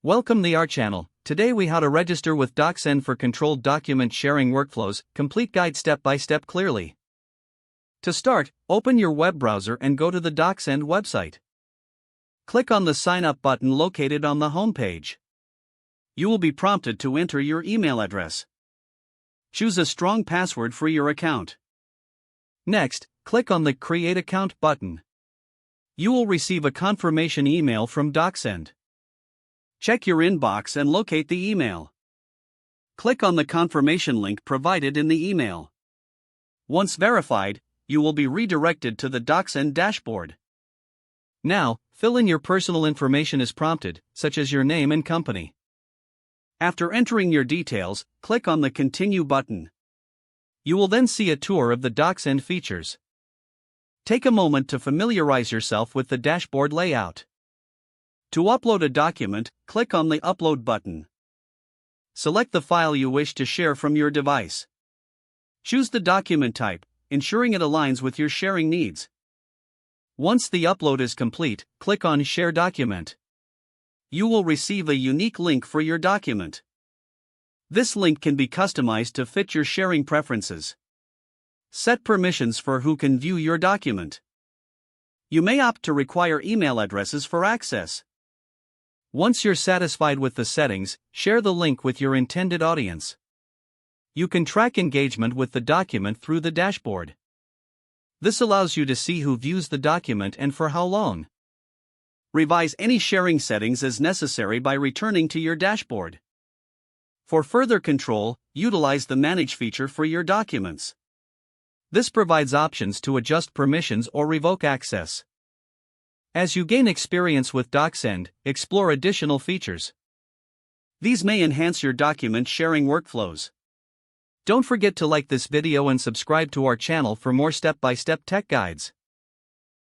Welcome to our channel. Today we how to register with DocSend for controlled document sharing workflows, complete guide step by step clearly. To start, open your web browser and go to the DocSend website. Click on the sign up button located on the home page. You will be prompted to enter your email address. Choose a strong password for your account. Next, click on the Create Account button. You will receive a confirmation email from DocSend. Check your inbox and locate the email. Click on the confirmation link provided in the email. Once verified, you will be redirected to the DocSend dashboard. Now, fill in your personal information as prompted, such as your name and company. After entering your details, click on the Continue button. You will then see a tour of the DocSend features. Take a moment to familiarize yourself with the dashboard layout. To upload a document, click on the Upload button. Select the file you wish to share from your device. Choose the document type, ensuring it aligns with your sharing needs. Once the upload is complete, click on Share Document. You will receive a unique link for your document. This link can be customized to fit your sharing preferences. Set permissions for who can view your document. You may opt to require email addresses for access. Once you're satisfied with the settings, share the link with your intended audience. You can track engagement with the document through the dashboard. This allows you to see who views the document and for how long. Revise any sharing settings as necessary by returning to your dashboard. For further control, utilize the Manage feature for your documents. This provides options to adjust permissions or revoke access. As you gain experience with DocSend, explore additional features. These may enhance your document sharing workflows. Don't forget to like this video and subscribe to our channel for more step-by-step tech guides.